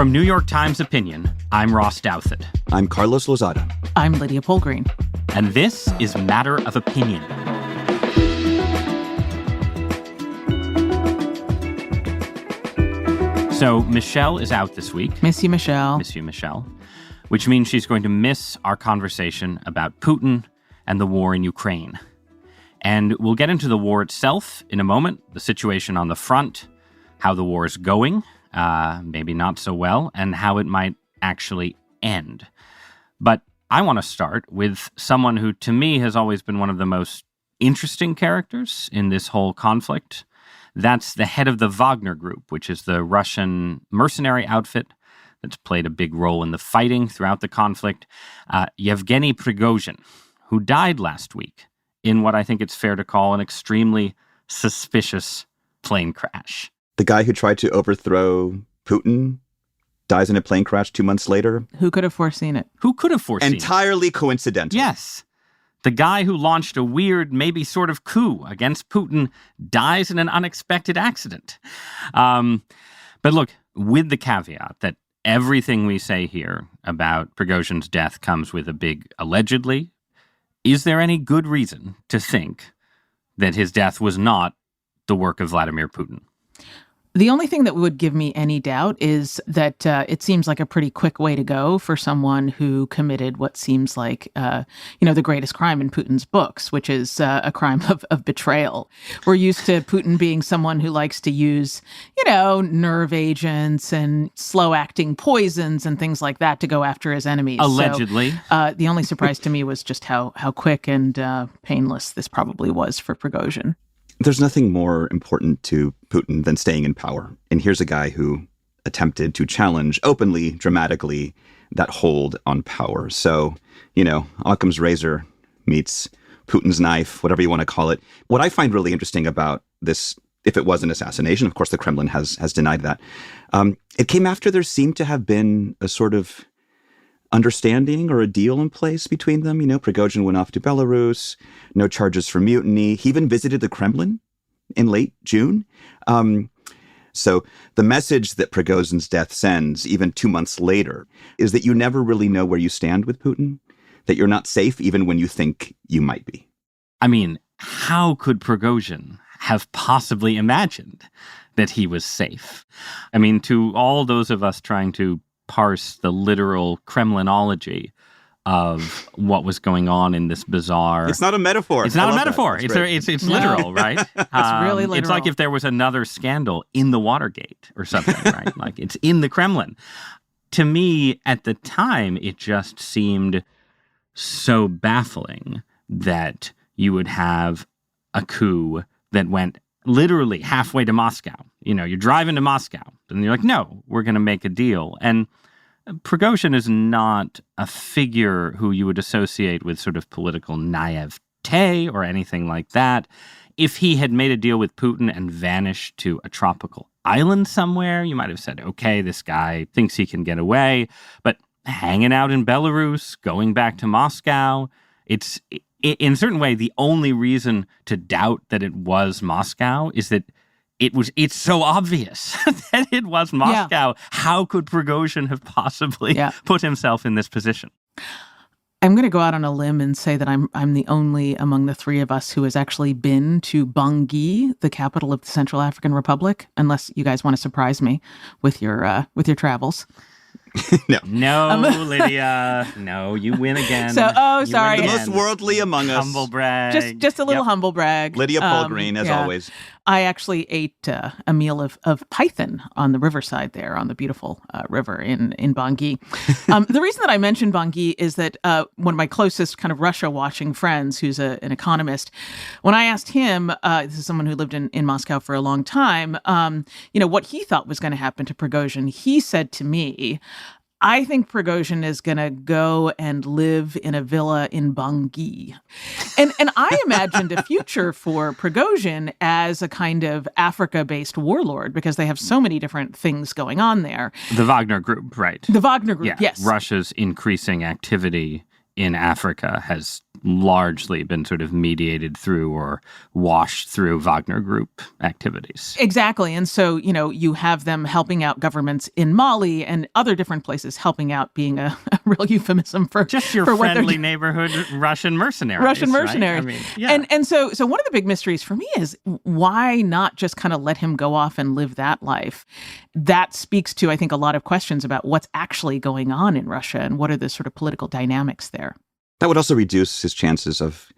From New York Times Opinion, I'm Ross Douthat. I'm Carlos Lozada. I'm Lydia Polgreen. And this is Matter of Opinion. So Michelle is out this week. Miss you, Michelle. Miss you, Michelle. Which means she's going to miss our conversation about Putin and the war in Ukraine. And we'll get into the war itself in a moment, the situation on the front, how the war is going, maybe not so well, and how it might actually end. But I want to start with someone who, to me, has always been one of the most interesting characters in this whole conflict. That's the head of the Wagner Group, which is the Russian mercenary outfit that's played a big role in the fighting throughout the conflict. Evgeni Pregosian, who died last week in what I think it's fair to call an extremely suspicious plane crash. The guy who tried to overthrow Putin dies in a plane crash 2 months later. Who could have foreseen it? Who could have foreseen Entirely it? coincidental. Yes. The guy who launched a weird, maybe sort of coup against Putin dies in an unexpected accident. But look, with the caveat that everything we say here about Prigozhin's death comes with a big allegedly, is there any good reason to think that his death was not the work of Vladimir Putin? The only thing that would give me any doubt is that it seems like a pretty quick way to go for someone who committed what seems like, the greatest crime in Putin's books, which is a crime of betrayal. We're used to Putin being someone who likes to use, nerve agents and slow-acting poisons and things like that to go after his enemies. Allegedly. So, the only surprise to me was just how quick and painless this probably was for Prigozhin. There's nothing more important to Putin than staying in power. And here's a guy who attempted to challenge openly, dramatically, that hold on power. So, Occam's razor meets Putin's knife, whatever you want to call it. What I find really interesting about this, if it was an assassination, of course, the Kremlin has denied that. It came after there seemed to have been a sort of understanding or a deal in place between them. Prigozhin went off to Belarus, no charges for mutiny. He even visited the Kremlin in late June. So the message that Prigozhin's death sends, even 2 months later, is that you never really know where you stand with Putin, that you're not safe even when you think you might be. I mean, how could Prigozhin have possibly imagined that he was safe? I mean, to all those of us trying to parse the literal Kremlinology of what was going on in this bizarre... It's not a metaphor. It's not a metaphor. It's literal, right? It's really literal. It's like if there was another scandal in the Watergate or something, right? Like it's in the Kremlin. To me, at the time, it just seemed so baffling that you would have a coup that went literally halfway to Moscow. You're driving to Moscow, and you're like, no, we're going to make a deal. And Prigozhin is not a figure who you would associate with sort of political naivete or anything like that. If he had made a deal with Putin and vanished to a tropical island somewhere, you might have said, okay, this guy thinks he can get away. But hanging out in Belarus, going back to Moscow, it's in a certain way, the only reason to doubt that it was Moscow is that it's so obvious that it was Moscow. Yeah. How could Prigozhin have possibly put himself in this position? I'm going to go out on a limb and say that I'm the only among the three of us who has actually been to Bangui, the capital of the Central African Republic, unless you guys want to surprise me with your travels. No, Lydia. No, you win again. Sorry. The most worldly among us. Humble brag. Just a little humble brag. Lydia Polgreen, as always. I actually ate a meal of python on the riverside there, on the beautiful river in Bangui. The reason that I mentioned Bangui is that one of my closest kind of Russia-watching friends, who's an economist, when I asked him, this is someone who lived in Moscow for a long time, what he thought was going to happen to Prigozhin, he said to me, I think Prigozhin is going to go and live in a villa in Bangui. And I imagined a future for Prigozhin as a kind of Africa-based warlord, because they have so many different things going on there. The Wagner Group, right? The Wagner Group, yes. Russia's increasing activity in Africa has largely been sort of mediated through or washed through Wagner Group activities. Exactly. And so, you have them helping out governments in Mali and other different places, helping out being a real euphemism for just your for friendly neighborhood Russian mercenaries. Russian mercenaries. Right? I mean, yeah. And so one of the big mysteries for me is why not just kind of let him go off and live that life? That speaks to, I think, a lot of questions about what's actually going on in Russia and what are the sort of political dynamics there. That would also reduce his chances of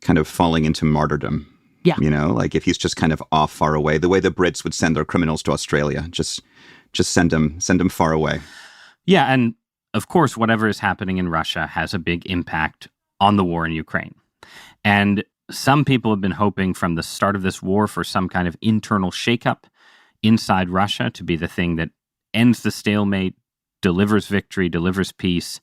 kind of falling into martyrdom. Yeah. Like if he's just kind of off far away, the way the Brits would send their criminals to Australia, just send them far away. Yeah. And of course, whatever is happening in Russia has a big impact on the war in Ukraine. And some people have been hoping from the start of this war for some kind of internal shakeup inside Russia to be the thing that ends the stalemate, delivers victory, delivers peace.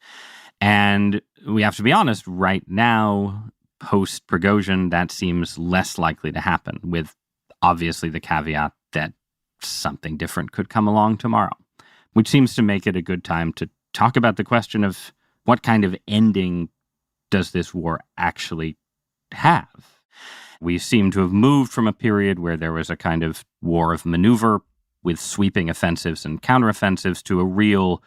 And we have to be honest, right now, post Prigozhin, that seems less likely to happen, with obviously the caveat that something different could come along tomorrow, which seems to make it a good time to talk about the question of what kind of ending does this war actually have? We seem to have moved from a period where there was a kind of war of maneuver with sweeping offensives and counteroffensives to a real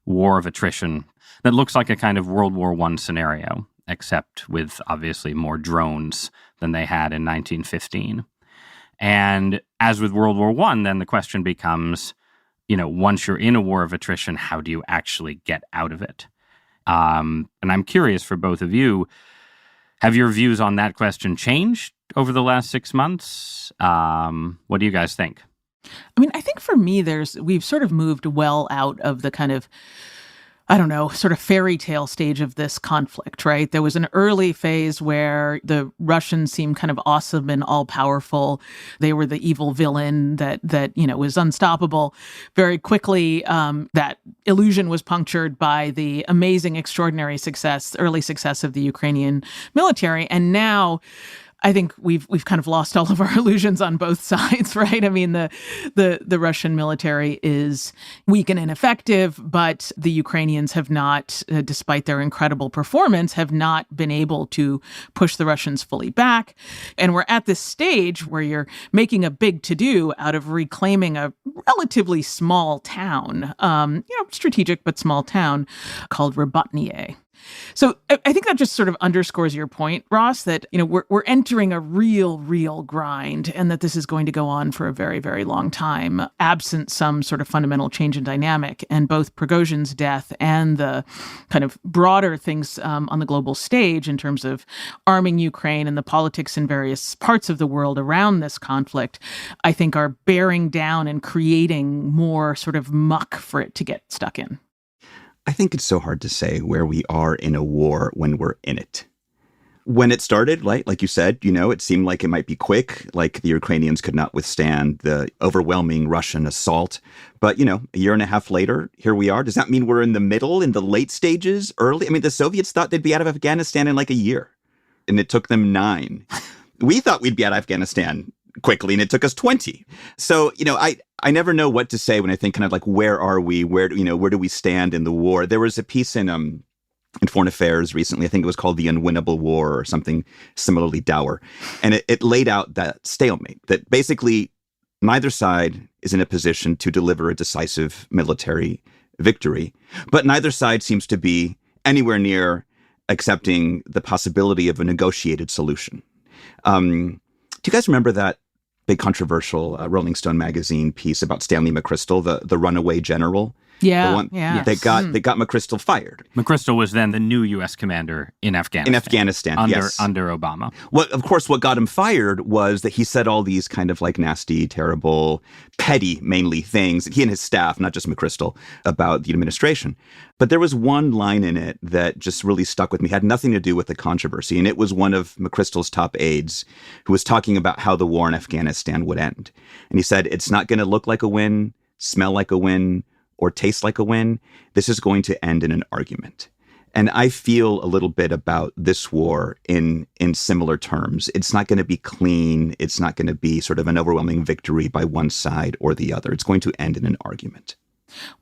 war of attrition that looks like a kind of World War I scenario, except with obviously more drones than they had in 1915. And as with World War I, then the question becomes, once you're in a war of attrition, how do you actually get out of it? And I'm curious for both of you, have your views on that question changed over the last 6 months? What do you guys think? I mean, I think for me, we've sort of moved well out of the kind of, I don't know, sort of fairy tale stage of this conflict, right? There was an early phase where the Russians seemed kind of awesome and all powerful. They were the evil villain that was unstoppable. Very quickly, that illusion was punctured by the amazing, extraordinary early success of the Ukrainian military. And now I think we've kind of lost all of our illusions on both sides, right? I mean, the Russian military is weak and ineffective, but the Ukrainians have not, despite their incredible performance, have not been able to push the Russians fully back. And we're at this stage where you're making a big to-do out of reclaiming a relatively small town, strategic but small town called Rabotniye. So I think that just sort of underscores your point, Ross, that, we're entering a real grind and that this is going to go on for a very, very long time, absent some sort of fundamental change in dynamic. And both Prigozhin's death and the kind of broader things on the global stage in terms of arming Ukraine and the politics in various parts of the world around this conflict, I think are bearing down and creating more sort of muck for it to get stuck in. I think it's so hard to say where we are in a war when we're in it. When it started, like you said, it seemed like it might be quick, like the Ukrainians could not withstand the overwhelming Russian assault. But, a year and a half later, here we are. Does that mean we're in the middle, in the late stages, early? I mean, the Soviets thought they'd be out of Afghanistan in like a year, and it took them 9. We thought we'd be out of Afghanistan quickly, and it took us 20. So, I never know what to say when I think kind of like, where are we? Where do we stand in the war? There was a piece in Foreign Affairs recently, I think it was called The Unwinnable War or something similarly dour. And it laid out that stalemate, that basically neither side is in a position to deliver a decisive military victory, but neither side seems to be anywhere near accepting the possibility of a negotiated solution. Do you guys remember that big controversial Rolling Stone magazine piece about Stanley McChrystal, the Runaway General? Yeah, the one they got McChrystal fired. McChrystal was then the new U.S. commander in Afghanistan. Under Obama. Well, of course, what got him fired was that he said all these kind of like nasty, terrible, petty, mainly things, he and his staff, not just McChrystal, about the administration. But there was one line in it that just really stuck with me, had nothing to do with the controversy. And it was one of McChrystal's top aides who was talking about how the war in Afghanistan would end. And he said, it's not going to look like a win, smell like a win, or taste like a win. This is going to end in an argument. And I feel a little bit about this war in similar terms. It's not going to be clean. It's not going to be sort of an overwhelming victory by one side or the other. It's going to end in an argument.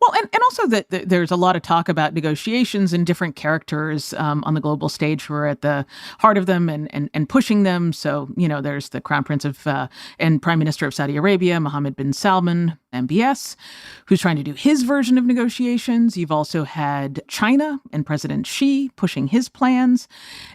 Well, and also that there's a lot of talk about negotiations and different characters on the global stage who are at the heart of them and pushing them. So, there's the Crown Prince of and Prime Minister of Saudi Arabia, Mohammed bin Salman, MBS, who's trying to do his version of negotiations. You've also had China and President Xi pushing his plans.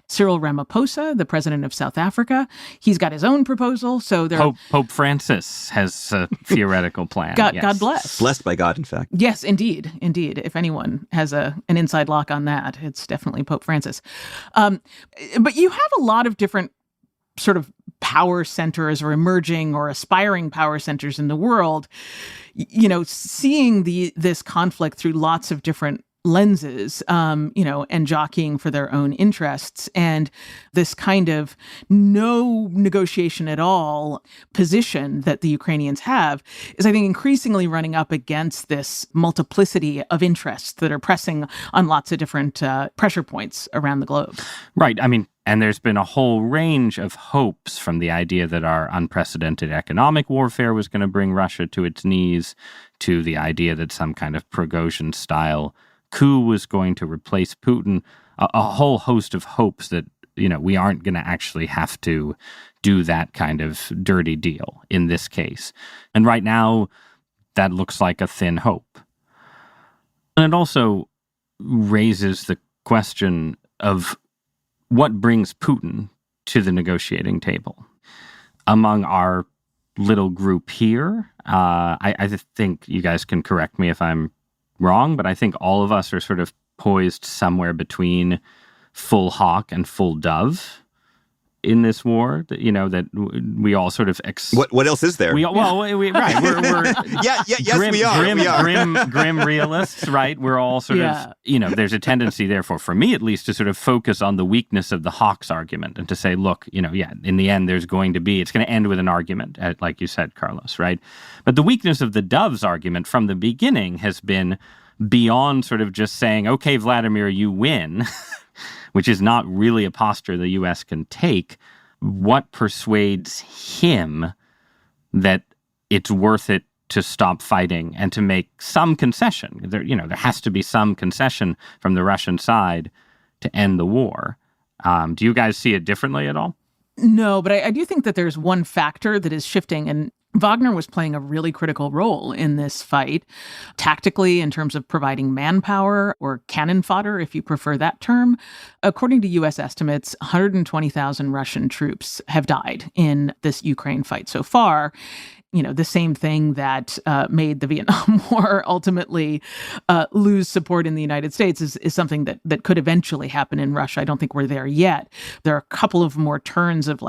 Cyril Ramaphosa, the president of South Africa, he's got his own proposal. So Pope Francis has a theoretical plan. God bless. Blessed by God, in fact. Yes, indeed. If anyone has an inside lock on that, it's definitely Pope Francis. But you have a lot of different sort of power centers or emerging or aspiring power centers in the world, seeing this conflict through lots of different lenses, and jockeying for their own interests. And this kind of no negotiation at all position that the Ukrainians have is, I think, increasingly running up against this multiplicity of interests that are pressing on lots of different pressure points around the globe. Right. I mean, and there's been a whole range of hopes, from the idea that our unprecedented economic warfare was going to bring Russia to its knees, to the idea that some kind of Prigozhin-style coup was going to replace Putin, a whole host of hopes that, we aren't going to actually have to do that kind of dirty deal in this case. And right now, that looks like a thin hope. And it also raises the question of what brings Putin to the negotiating table. Among our little group here, I think you guys can correct me if I'm wrong, but I think all of us are sort of poised somewhere between full hawk and full dove in this war. That we all sort of what else is there? We're we are grim realists, right? We're all sort of there's a tendency, therefore, for me at least, to sort of focus on the weakness of the hawk's argument and to say, look, in the end, it's going to end with an argument, like you said, Carlos, right? But the weakness of the dove's argument from the beginning has been beyond sort of just saying, okay, Vladimir, you win, which is not really a posture the U.S. can take. What persuades him that it's worth it to stop fighting and to make some concession? There has to be some concession from the Russian side to end the war. Do you guys see it differently at all? No, but I do think that there's one factor that is shifting, and Wagner was playing a really critical role in this fight, tactically in terms of providing manpower or cannon fodder, if you prefer that term. According to U.S. estimates, 120,000 Russian troops have died in this Ukraine fight so far. The same thing that made the Vietnam War ultimately lose support in the United States is something that could eventually happen in Russia. I don't think we're there yet. There are a couple of more turns of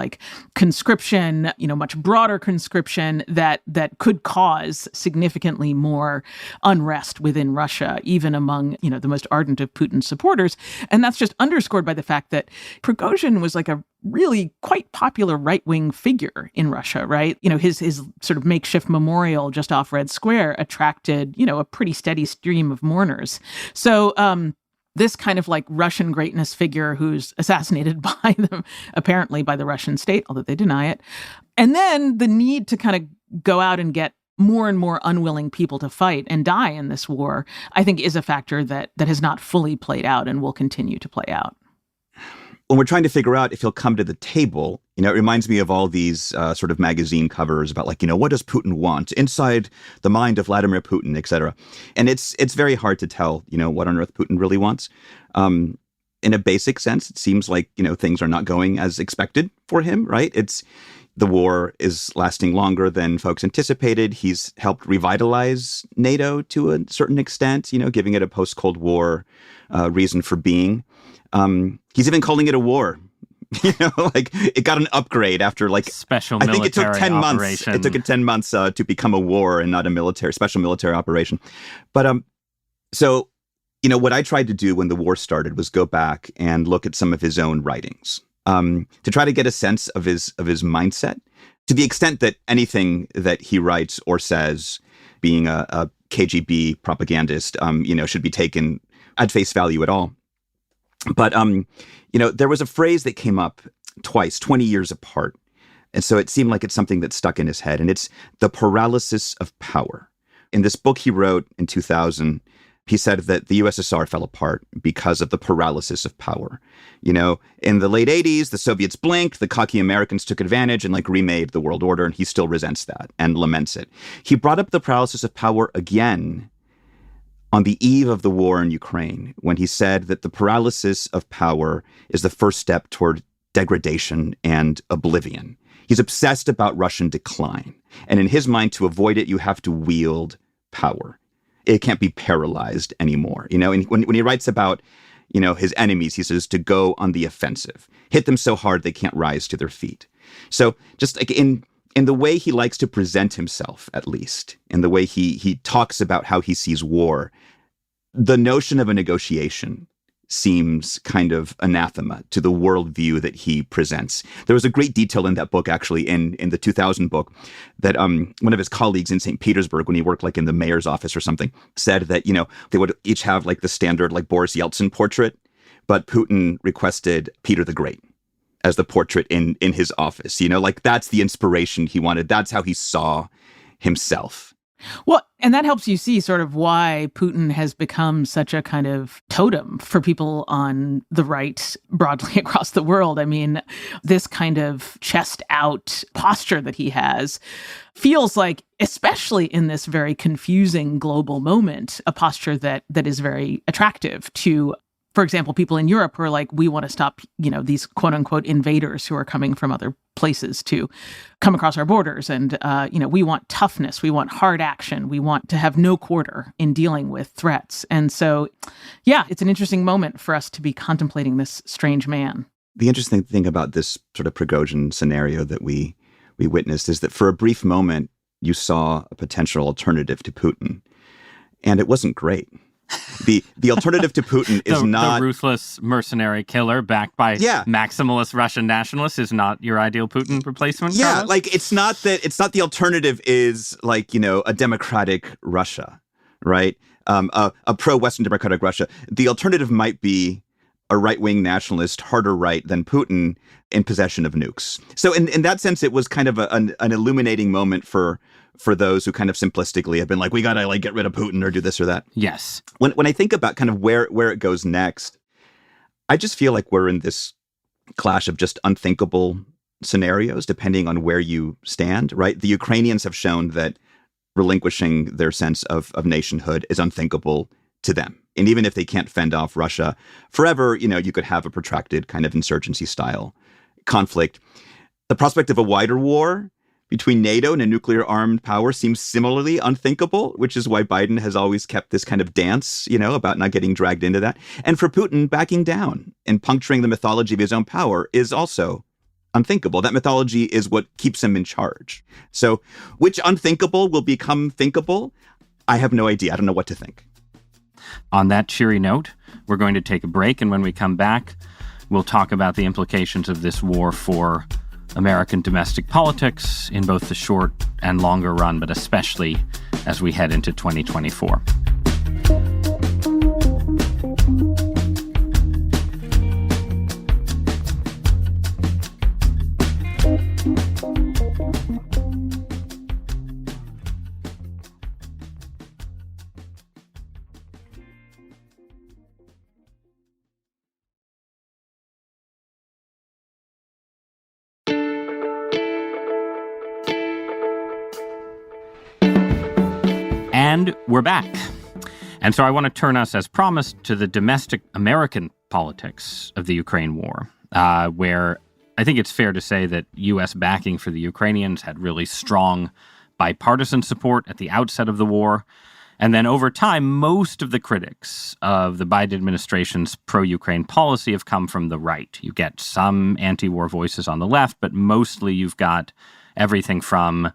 conscription, much broader conscription that could cause significantly more unrest within Russia, even among, the most ardent of Putin's supporters. And that's just underscored by the fact that Prigozhin was a really quite popular right-wing figure in Russia, right? His sort of makeshift memorial just off Red Square attracted, a pretty steady stream of mourners. So this kind of Russian greatness figure who's assassinated apparently by the Russian state, although they deny it. And then the need to kind of go out and get more and more unwilling people to fight and die in this war, I think is a factor that has not fully played out and will continue to play out. When we're trying to figure out if he'll come to the table, it reminds me of all these sort of magazine covers about what does Putin want inside the mind of Vladimir Putin, et cetera. And it's very hard to tell, what on earth Putin really wants. In a basic sense, it seems like, things are not going as expected for him, right? The war is lasting longer than folks anticipated. He's helped revitalize NATO to a certain extent, giving it a post-Cold War reason for being. He's even calling it a war. It got an upgrade after special military I think it took 10 operation. months. It took it 10 months to become a war and not a special military operation. But so what I tried to do when the war started was go back and look at some of his own writings to try to get a sense of his mindset, to the extent that anything that he writes or says, being a KGB propagandist, should be taken at face value at all. But, there was a phrase that came up twice, 20 years apart. And so it seemed like it's something that stuck in his head. And it's the paralysis of power, In this book he wrote in 2000, he said that the USSR fell apart because of the paralysis of power. You know, in the late 80s, the Soviets blinked, the cocky Americans took advantage and remade the world order, and he still resents that and laments it. He brought up the paralysis of power again on the eve of the war in Ukraine, when he said that the paralysis of power is the first step toward degradation and oblivion. He's obsessed about Russian decline. And in his mind, to avoid it, you have to wield power. It can't be paralyzed anymore. You know, and when he writes about, you know, his enemies, he says to go on the offensive, hit them so hard they can't rise to their feet. So just in the way he likes to present himself, at least, in the way he talks about how he sees war, the notion of a negotiation seems kind of anathema to the worldview that he presents. There was a great detail in that book, actually, in the 2000 book, that one of his colleagues in St. Petersburg, when he worked in the mayor's office or something, said that, you know, they would each have the standard Boris Yeltsin portrait, but Putin requested Peter the Great as the portrait in his office. You know, that's the inspiration he wanted. That's how he saw himself. Well, and that helps you see sort of why Putin has become such a kind of totem for people on the right broadly across the world. I mean, this kind of chest out posture that he has feels like, especially in this very confusing global moment, a posture that is very attractive to, for example, people in Europe who are we want to stop, you know, these quote unquote invaders who are coming from other places to come across our borders. And, you know, we want toughness. We want hard action. We want to have no quarter in dealing with threats. And so, yeah, it's an interesting moment for us to be contemplating this strange man. The interesting thing about this sort of Prigozhin scenario that we witnessed is that for a brief moment, you saw a potential alternative to Putin. And it wasn't great. The alternative to Putin is not the ruthless mercenary killer backed by maximalist Russian nationalists is not your ideal Putin replacement. Yeah, Carlos? it's not the alternative is you know, a democratic Russia, right? A pro-Western democratic Russia. The alternative might be a right-wing nationalist, harder right than Putin in possession of nukes. So in that sense, it was kind of an illuminating moment for those who kind of simplistically have been we got to get rid of Putin or do this or that. Yes. When I think about kind of where it goes next, I just feel like we're in this clash of just unthinkable scenarios, depending on where you stand, right? The Ukrainians have shown that relinquishing their sense of nationhood is unthinkable to them. And even if they can't fend off Russia forever, you know, you could have a protracted kind of insurgency style conflict. The prospect of a wider war between NATO and a nuclear armed power seems similarly unthinkable, which is why Biden has always kept this kind of dance, you know, about not getting dragged into that. And for Putin, backing down and puncturing the mythology of his own power is also unthinkable. That mythology is what keeps him in charge. So which unthinkable will become thinkable? I have no idea. I don't know what to think. On that cheery note, we're going to take a break. And when we come back, we'll talk about the implications of this war for American domestic politics in both the short and longer run, but especially as we head into 2024. And we're back. And so I want to turn us, as promised, to the domestic American politics of the Ukraine war, where I think it's fair to say that U.S. backing for the Ukrainians had really strong bipartisan support at the outset of the war. And then over time, most of the critics of the Biden administration's pro-Ukraine policy have come from the right. You get some anti-war voices on the left, but mostly you've got everything from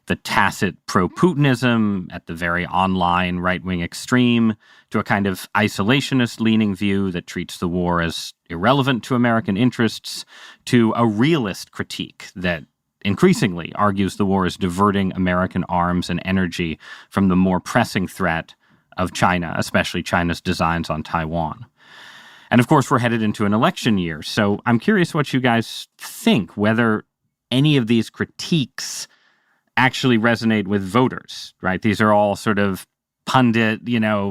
the tacit pro-Putinism at the very online right-wing extreme to a kind of isolationist-leaning view that treats the war as irrelevant to American interests, to a realist critique that increasingly argues the war is diverting American arms and energy from the more pressing threat of China, especially China's designs on Taiwan. And of course, we're headed into an election year, so I'm curious what you guys think, whether any of these critiques actually resonate with voters, right? These are all sort of pundit,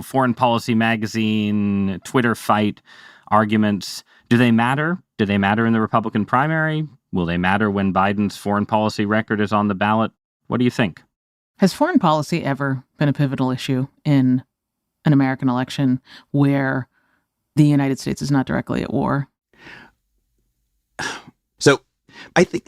foreign policy magazine, Twitter fight arguments. Do they matter? Do they matter in the Republican primary? Will they matter when Biden's foreign policy record is on the ballot? What do you think? Has foreign policy ever been a pivotal issue in an American election where the United States is not directly at war? So I think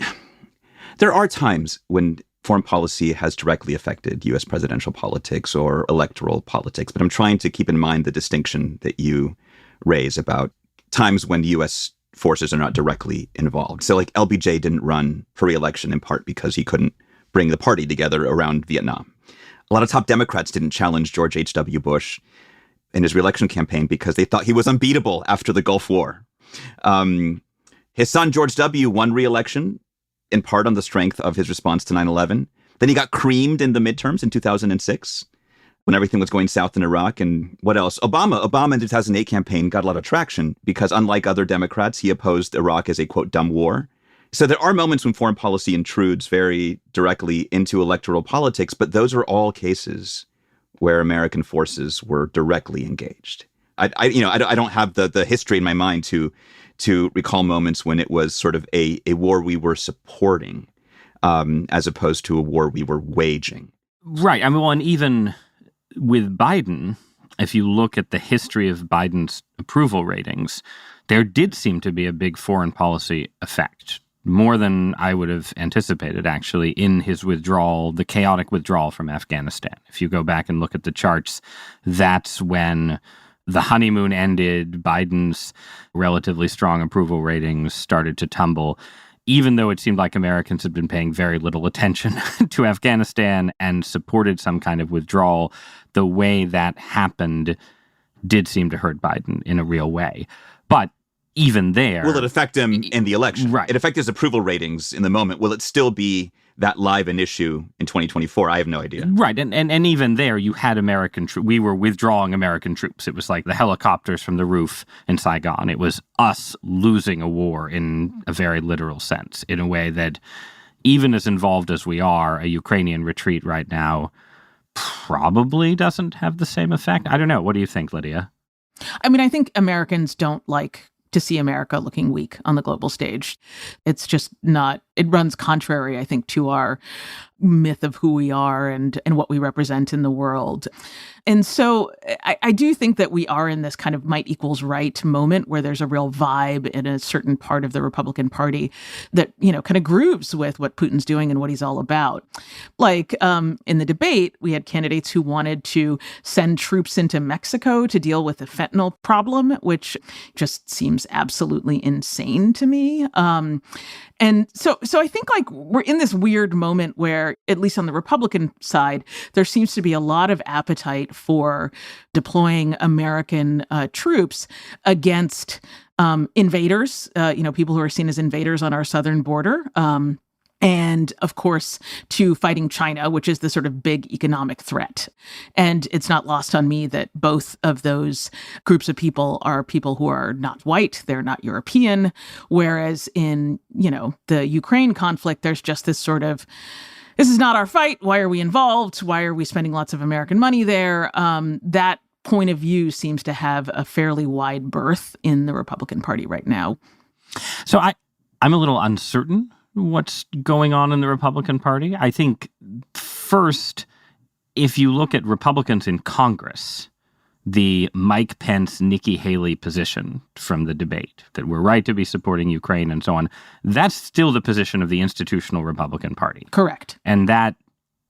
there are times when foreign policy has directly affected U.S. presidential politics or electoral politics, but I'm trying to keep in mind the distinction that you raise about times when U.S. forces are not directly involved. So like LBJ didn't run for re-election in part because he couldn't bring the party together around Vietnam. A lot of top Democrats didn't challenge George H.W. Bush in his re-election campaign because they thought he was unbeatable after the Gulf War. His son, George W., won re-election in part on the strength of his response to 9/11. Then he got creamed in the midterms in 2006 when everything was going south in Iraq. And what else? Obama in the 2008 campaign got a lot of traction because unlike other Democrats, he opposed Iraq as a, quote, dumb war. So there are moments when foreign policy intrudes very directly into electoral politics, but those are all cases where American forces were directly engaged. I don't have the history in my mind to recall moments when it was sort of a war we were supporting as opposed to a war we were waging. Right. I mean, well, and even with Biden, if you look at the history of Biden's approval ratings, there did seem to be a big foreign policy effect, more than I would have anticipated, actually, in his withdrawal, the chaotic withdrawal from Afghanistan. If you go back and look at the charts, that's when the honeymoon ended, Biden's relatively strong approval ratings started to tumble, even though it seemed like Americans had been paying very little attention to Afghanistan and supported some kind of withdrawal. The way that happened did seem to hurt Biden in a real way. But even there... Will it affect him in the election? Right. It affected his approval ratings in the moment. Will it still be that live an issue in 2024? I have no idea. Right. And even there, you had American troops. We were withdrawing American troops. It was like the helicopters from the roof in Saigon. It was us losing a war in a very literal sense, in a way that even as involved as we are, a Ukrainian retreat right now probably doesn't have the same effect. I don't know. What do you think, Lydia? I mean, I think Americans don't like to see America looking weak on the global stage. It's just not, it runs contrary, I think, to our myth of who we are and what we represent in the world. And so I do think that we are in this kind of might equals right moment where there's a real vibe in a certain part of the Republican Party that, kind of grooves with what Putin's doing and what he's all about. Like in the debate, we had candidates who wanted to send troops into Mexico to deal with the fentanyl problem, which just seems absolutely insane to me. And so I think like we're in this weird moment where, at least on the Republican side, there seems to be a lot of appetite for deploying American troops against invaders, people who are seen as invaders on our southern border. And of course, to fighting China, which is the sort of big economic threat. And it's not lost on me that both of those groups of people are people who are not white, they're not European. Whereas in, the Ukraine conflict, there's just this sort of, this is not our fight. Why are we involved? Why are we spending lots of American money there? That point of view seems to have a fairly wide berth in the Republican Party right now. So I'm a little uncertain what's going on in the Republican Party. I think first, if you look at Republicans in Congress, the Mike Pence, Nikki Haley position from the debate, that we're right to be supporting Ukraine and so on, that's still the position of the institutional Republican Party. Correct. And that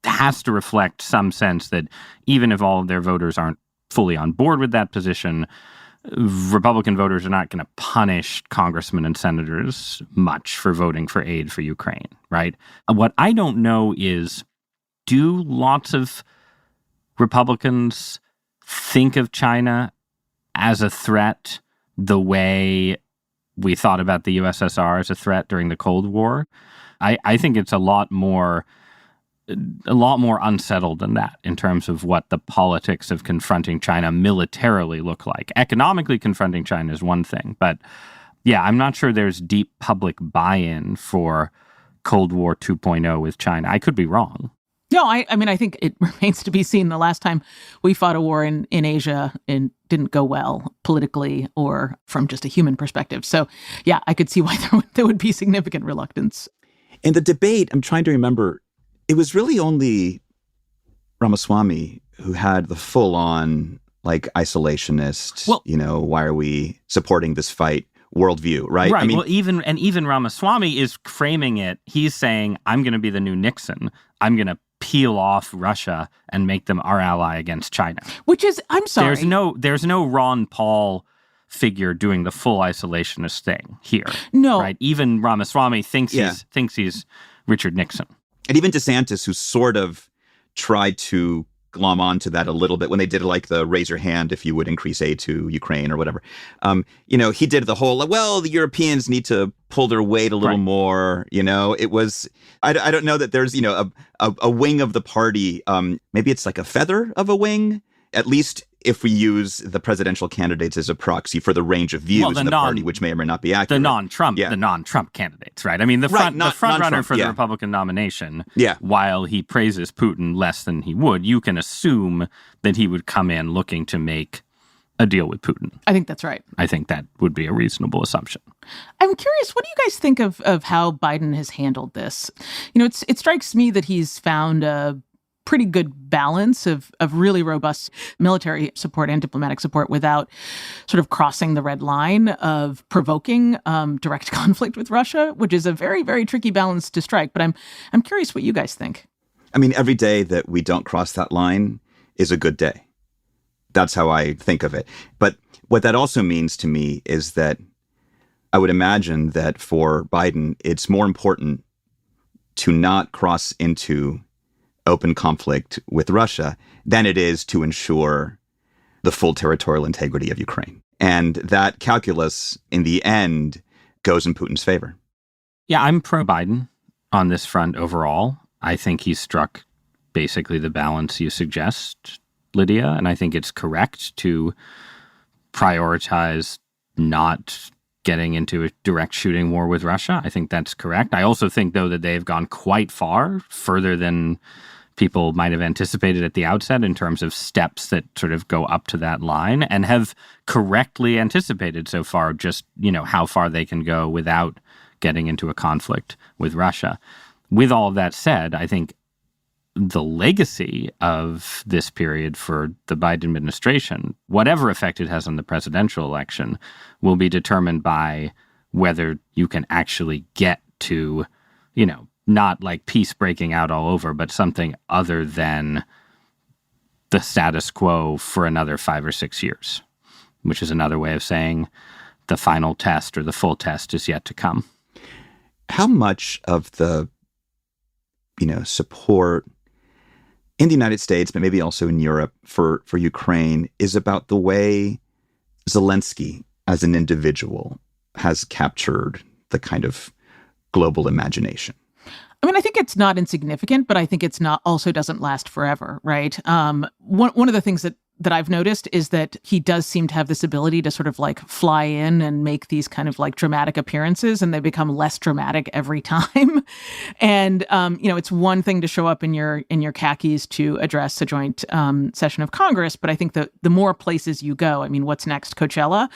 has to reflect some sense that even if all of their voters aren't fully on board with that position, Republican voters are not going to punish congressmen and senators much for voting for aid for Ukraine, right? What I don't know is, do lots of Republicans think of China as a threat the way we thought about the USSR as a threat during the Cold War? I think it's a lot more unsettled than that in terms of what the politics of confronting China militarily look like. Economically confronting China is one thing, but yeah, I'm not sure there's deep public buy-in for Cold War 2.0 with China. I could be wrong. No, I mean, I think it remains to be seen. The last time we fought a war in Asia, it didn't go well politically or from just a human perspective. So, yeah, I could see why there would be significant reluctance. In the debate, I'm trying to remember, it was really only Ramaswamy who had the full-on, like, isolationist, why are we supporting this fight worldview, right? Right. I mean, well, even Ramaswamy is framing it. He's saying, I'm going to be the new Nixon. I'm going to peel off Russia and make them our ally against China. Which is, I'm sorry. There's no Ron Paul figure doing the full isolationist thing here. No. Right? Even Ramaswamy thinks he's Richard Nixon. And even DeSantis, who sort of tried to glom onto that a little bit when they did like the raise your hand if you would increase aid to Ukraine or whatever. He did the whole, the Europeans need to pull their weight a little more. It was, I don't know that there's, a wing of the party. Maybe it's like a feather of a wing, at least if we use the presidential candidates as a proxy for the range of views in the party, which may or may not be accurate. The non-Trump candidates, right? I mean, the front runner for the Republican nomination, while he praises Putin less than he would, you can assume that he would come in looking to make a deal with Putin. I think that's right. I think that would be a reasonable assumption. I'm curious, what do you guys think of how Biden has handled this? It strikes me that he's found a pretty good balance of really robust military support and diplomatic support without sort of crossing the red line of provoking direct conflict with Russia, which is a very, very tricky balance to strike. But I'm curious what you guys think. I mean, every day that we don't cross that line is a good day. That's how I think of it. But what that also means to me is that I would imagine that for Biden, it's more important to not cross into open conflict with Russia than it is to ensure the full territorial integrity of Ukraine. And that calculus, in the end, goes in Putin's favor. Yeah, I'm pro-Biden on this front overall. I think he's struck basically the balance you suggest, Lydia, and I think it's correct to prioritize not getting into a direct shooting war with Russia. I think that's correct. I also think, though, that they've gone quite further than people might have anticipated at the outset in terms of steps that sort of go up to that line, and have correctly anticipated so far just, how far they can go without getting into a conflict with Russia. With all of that said, I think the legacy of this period for the Biden administration, whatever effect it has on the presidential election, will be determined by whether you can actually get to, not like peace breaking out all over, but something other than the status quo for another 5 or 6 years, which is another way of saying the final test or the full test is yet to come. How much of the, support in the United States, but maybe also in Europe for Ukraine is about the way Zelensky as an individual has captured the kind of global imagination? I mean, I think it's not insignificant, but I think it's also doesn't last forever, right? One of the things that I've noticed is that he does seem to have this ability to sort of like fly in and make these kind of like dramatic appearances, and they become less dramatic every time. And it's one thing to show up in your khakis to address a joint session of Congress, but I think the more places you go, I mean, what's next, Coachella?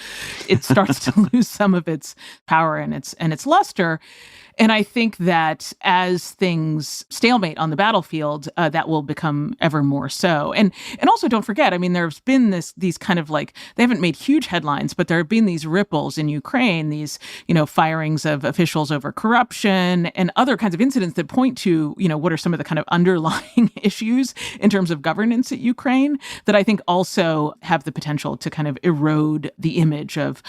It starts to lose some of its power and its luster. And I think that as things stalemate on the battlefield, that will become ever more so. And also don't forget, I mean, there's been these kind of like, they haven't made huge headlines, but there have been these ripples in Ukraine, these, firings of officials over corruption and other kinds of incidents that point to, what are some of the kind of underlying issues in terms of governance at Ukraine that I think also have the potential to kind of erode the image of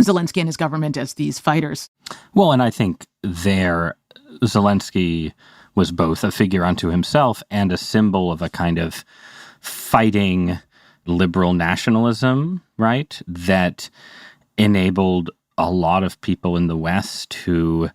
Zelensky and his government as these fighters. Well, and I think Zelensky was both a figure unto himself and a symbol of a kind of fighting liberal nationalism, right? That enabled a lot of people in the West who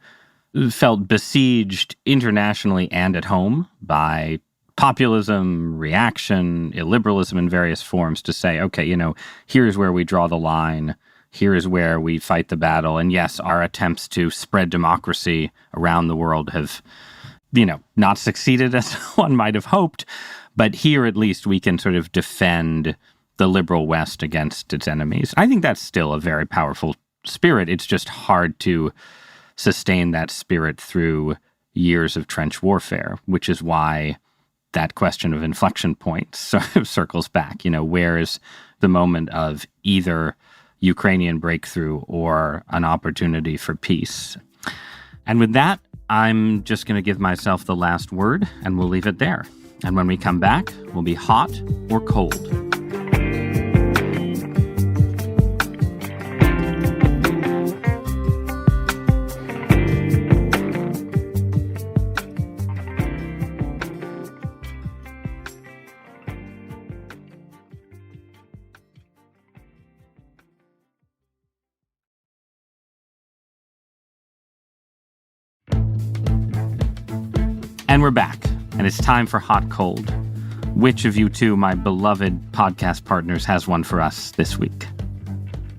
felt besieged internationally and at home by populism, reaction, illiberalism in various forms to say, okay, here's where we draw the line. here is where we fight the battle. And yes, our attempts to spread democracy around the world have, not succeeded as one might have hoped. But here, at least, we can sort of defend the liberal West against its enemies. I think that's still a very powerful spirit. It's just hard to sustain that spirit through years of trench warfare, which is why that question of inflection points sort of circles back. Where is the moment of either Ukrainian breakthrough or an opportunity for peace? And with that, I'm just going to give myself the last word, and we'll leave it there. And when we come back, we'll be hot or cold. And we're back, and it's time for Hot Cold. Which of you two, my beloved podcast partners, has one for us this week?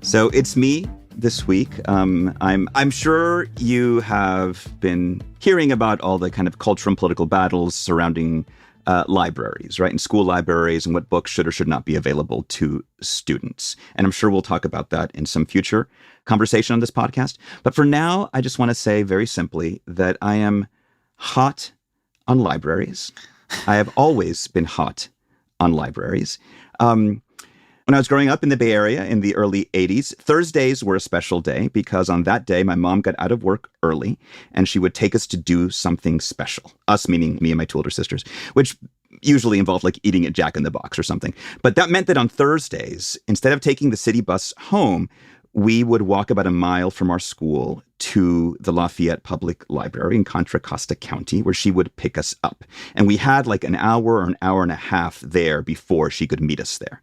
So it's me this week. I'm sure you have been hearing about all the kind of cultural and political battles surrounding libraries, right? And school libraries and what books should or should not be available to students. And I'm sure we'll talk about that in some future conversation on this podcast. But for now, I just want to say very simply that I am hot on libraries. I have always been hot on libraries. When I was growing up in the Bay Area in the early 80s, Thursdays were a special day because on that day, my mom got out of work early and she would take us to do something special. Us, meaning me and my two older sisters, which usually involved like eating at Jack in the Box or something. But that meant that on Thursdays, instead of taking the city bus home, we would walk about a mile from our school to the Lafayette Public Library in Contra Costa County, where she would pick us up. And we had like an hour or an hour and a half there before she could meet us there.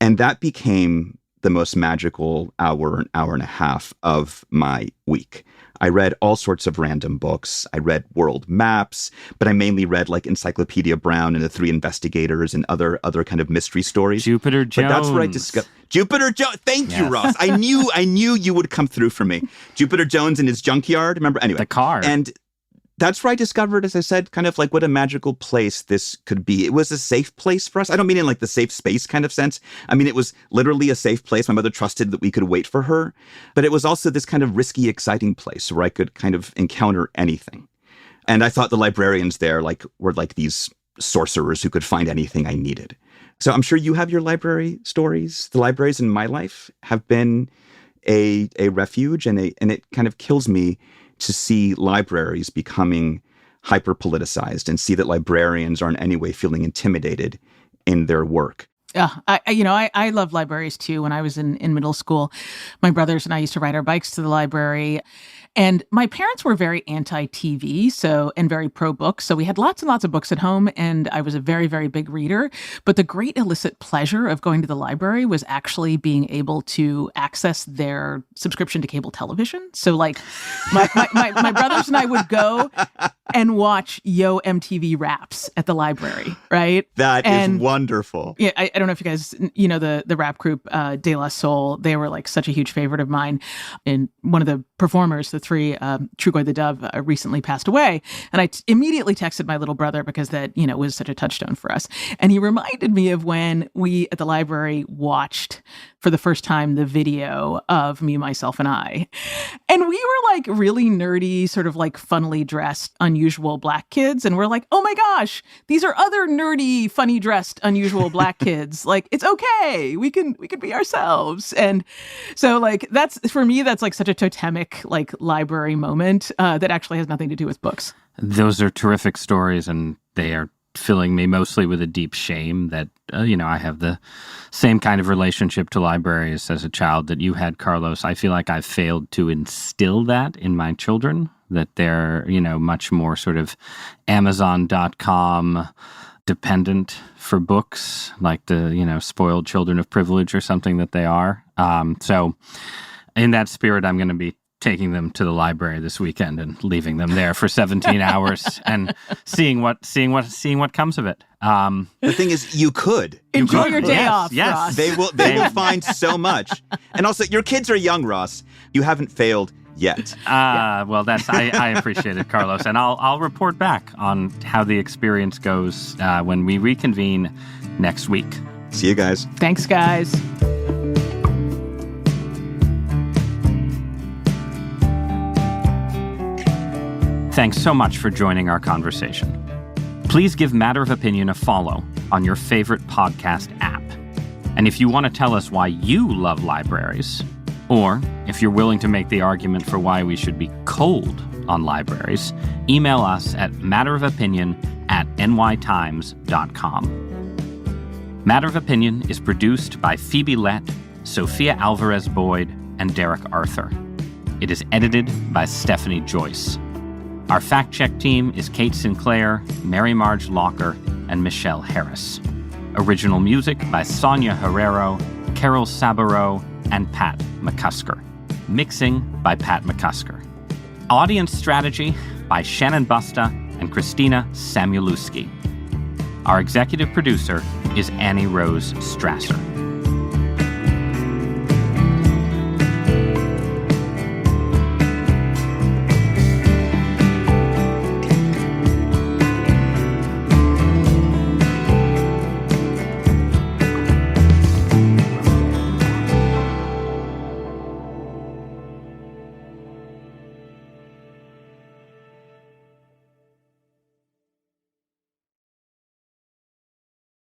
And that became the most magical hour and a half of my week. I read all sorts of random books. I read world maps, but I mainly read like Encyclopedia Brown and the Three Investigators and other kind of mystery stories. Jupiter Jones. But that's where I discovered Jupiter Jones. Thank you, Ross. I knew you would come through for me. Jupiter Jones and his junkyard. Remember? Anyway, the car. And that's where I discovered, as I said, kind of like what a magical place this could be. It was a safe place for us. I don't mean in like the safe space kind of sense. I mean, it was literally a safe place. My mother trusted that we could wait for her. But it was also this kind of risky, exciting place where I could kind of encounter anything. And I thought the librarians there were like these sorcerers who could find anything I needed. So I'm sure you have your library stories. The libraries in my life have been a refuge, and it kind of kills me to see libraries becoming hyper-politicized and see that librarians aren't in any way feeling intimidated in their work. Yeah, I love libraries too. When I was in middle school, my brothers and I used to ride our bikes to the library. And my parents were very anti-TV, and very pro-book. So we had lots and lots of books at home, and I was a very, very big reader. But the great illicit pleasure of going to the library was actually being able to access their subscription to cable television. So like my brothers and I would go and watch Yo MTV Raps at the library, right? That is wonderful. Yeah, I don't know if you guys, the rap group De La Soul, they were like such a huge favorite of mine. And one of the performers, the three, Trugoy the Dove, recently passed away. And I immediately texted my little brother because that, was such a touchstone for us. And he reminded me of when we at the library watched for the first time the video of Me, Myself, and I. And we were like really nerdy, sort of like funnily dressed, unusual Black kids. And we're like, oh my gosh, these are other nerdy, funny dressed, unusual Black kids. Like, it's okay. We can be ourselves. And so like, that's, for me, that's like such a totemic like library moment that actually has nothing to do with books. Those are terrific stories, and they are filling me mostly with a deep shame that, I have the same kind of relationship to libraries as a child that you had, Carlos. I feel like I've failed to instill that in my children, that they're, much more sort of Amazon.com dependent for books, like the, spoiled children of privilege or something that they are. So in that spirit, I'm going to be taking them to the library this weekend and leaving them there for 17 hours and seeing what comes of it. The thing is, you could enjoy your day off. Yes, Ross. They will find so much. And also, your kids are young, Ross. You haven't failed yet. Well, I appreciate it, Carlos, and I'll report back on how the experience goes when we reconvene next week. See you guys. Thanks, guys. Thanks so much for joining our conversation. Please give Matter of Opinion a follow on your favorite podcast app. And if you want to tell us why you love libraries, or if you're willing to make the argument for why we should be cold on libraries, email us at matterofopinion@nytimes.com. Matter of Opinion is produced by Phoebe Lett, Sophia Alvarez-Boyd, and Derek Arthur. It is edited by Stephanie Joyce. Our fact-check team is Kate Sinclair, Mary Marge Locker, and Michelle Harris. Original music by Sonia Herrero, Carol Sabaro, and Pat McCusker. Mixing by Pat McCusker. Audience strategy by Shannon Busta and Christina Samuelewski. Our executive producer is Annie Rose Strasser.